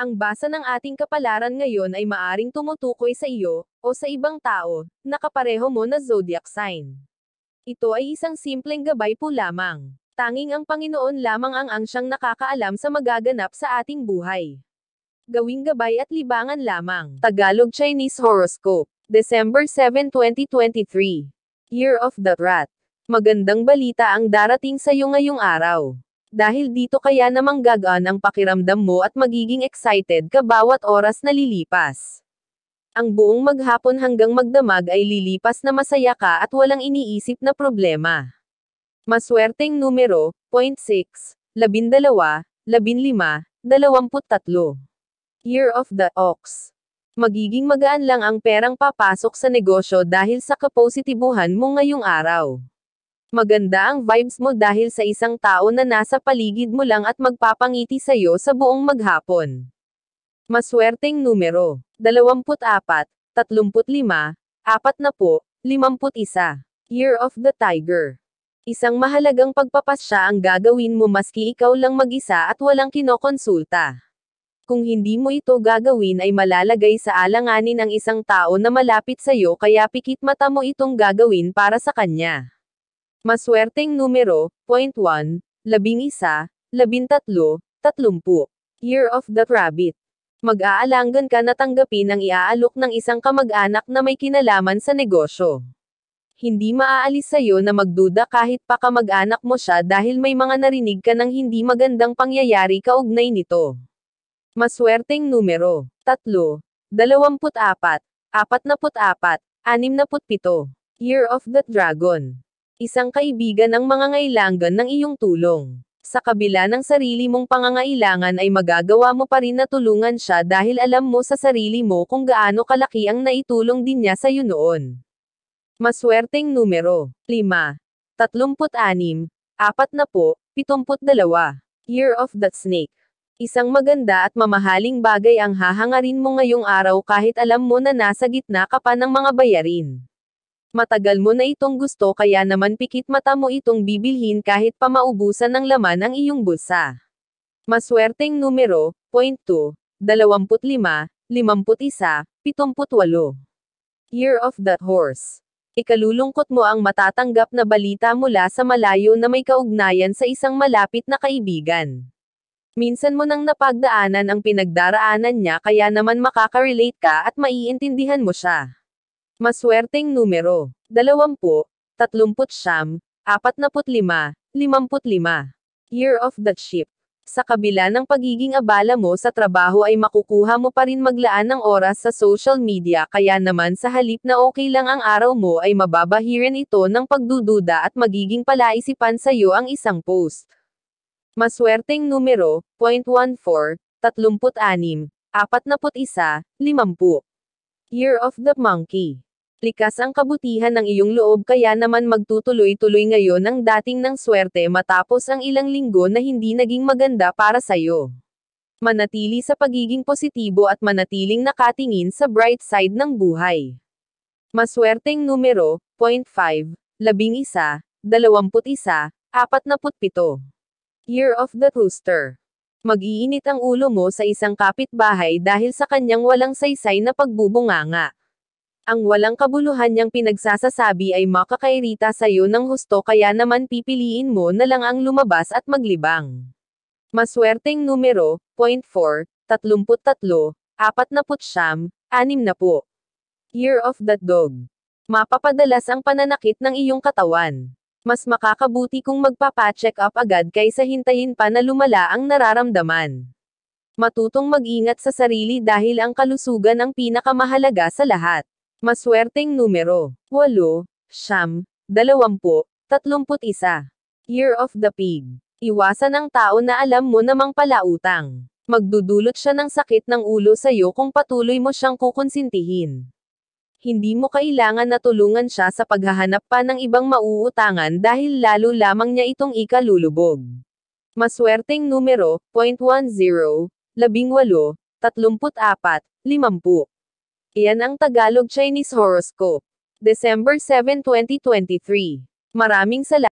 Ang basa ng ating kapalaran ngayon ay maaring tumutukoy sa iyo, o sa ibang tao, na kapareho mo na zodiac sign. Ito ay isang simpleng gabay po lamang. Tanging ang Panginoon lamang ang siyang nakakaalam sa magaganap sa ating buhay. Gawing gabay at libangan lamang. Tagalog Chinese Horoscope. December 7, 2023. Year of the Rat. Magandang balita ang darating sa iyo ngayong araw. Dahil dito kaya namang gagaan ang pakiramdam mo at magiging excited ka bawat oras na lilipas. Ang buong maghapon hanggang magdamag ay lilipas na masaya ka at walang iniisip na problema. Maswerteng numero, 0.6, 12, 15, 23. Year of the Ox. Magiging magaan lang ang perang papasok sa negosyo dahil sa kapositibuhan mo ngayong araw. Maganda ang vibes mo dahil sa isang tao na nasa paligid mo lang at magpapangiti sa'yo sa buong maghapon. Maswerteng numero, 24, 35, 40, 51. Year of the Tiger. Isang mahalagang pagpapasya ang gagawin mo maski ikaw lang mag-isa at walang kinokonsulta. Kung hindi mo ito gagawin ay malalagay sa alanganin ang isang tao na malapit sa'yo kaya pikit mata mo itong gagawin para sa kanya. Maswerteng numero, 0.1, 11, 13, 30. Year of the Rabbit. Mag-aalangan ka na tanggapin ang iaalok ng isang kamag-anak na may kinalaman sa negosyo. Hindi maaalis sa'yo na magduda kahit pa kamag-anak mo siya dahil may mga narinig ka ng hindi magandang pangyayari kaugnay nito. Maswerteng numero, 3, 24, 44, 67. Year of the Dragon. Isang kaibigan ang mangangailangan ng iyong tulong. Sa kabila ng sarili mong pangangailangan ay magagawa mo pa rin na tulungan siya dahil alam mo sa sarili mo kung gaano kalaki ang naitulong din niya sa iyo noon. Maswerteng numero, 5, 36, 40, 72. Year of the Snake. Isang maganda at mamahaling bagay ang hahangarin mo ngayong araw kahit alam mo na nasa gitna ka pa ng mga bayarin. Matagal mo na itong gusto kaya naman pikit mata mo itong bibilhin kahit pa maubusan ng laman ang iyong bulsa. Maswerteng numero, 0.2, 25, 51, 78. Year of the Horse. Ikalulungkot mo ang matatanggap na balita mula sa malayo na may kaugnayan sa isang malapit na kaibigan. Minsan mo nang napagdaanan ang pinagdaraanan niya kaya naman makaka-relate ka at maiintindihan mo siya. Maswerteng numero, 20, 39, 45, 55. Year of the Sheep. Sa kabila ng pagiging abala mo sa trabaho ay makukuha mo pa rin maglaan ng oras sa social media kaya naman sa halip na okay lang ang araw mo ay mababahiran ito ng pagdududa at magiging palaisipan sa iyo ang isang post. Maswerteng numero, 0.14, 36, 41, 50. Year of the Monkey. Likas ang kabutihan ng iyong loob kaya naman magtutuloy-tuloy ngayon ang dating ng swerte matapos ang ilang linggo na hindi naging maganda para sa'yo. Manatili sa pagiging positibo at manatiling nakatingin sa bright side ng buhay. Maswerteng numero, 0.5, 11, 21, 47. Year of the Rooster. Mag-iinit ang ulo mo sa isang kapitbahay dahil sa kanyang walang saysay na pagbubunganga. Ang walang kabuluhan niyang pinagsasasabi ay makakairita sa iyo ng husto kaya naman pipiliin mo na lang ang lumabas at maglibang. Maswerteng numero, 0.4, 33, 49, 60. Year of the Dog. Mapapadalas ang pananakit ng iyong katawan. Mas makakabuti kung magpapa-check up agad kaysa hintayin pa na lumala ang nararamdaman. Matutong mag-ingat sa sarili dahil ang kalusugan ang pinakamahalaga sa lahat. Maswerteng numero, 8, 9, 20, 31. Year of the Pig. Iwasan ang tao na alam mo namang palautang. Magdudulot siya ng sakit ng ulo sa iyo kung patuloy mo siyang kukonsintihin. Hindi mo kailangan na tulungan siya sa paghahanap pa ng ibang mauutangan dahil lalo lamang niya itong ikalulubog. Maswerteng numero, 0.10, 18, 34, 50. Iyan ang Tagalog Chinese Horoscope. December 7, 2023. Maraming salamat.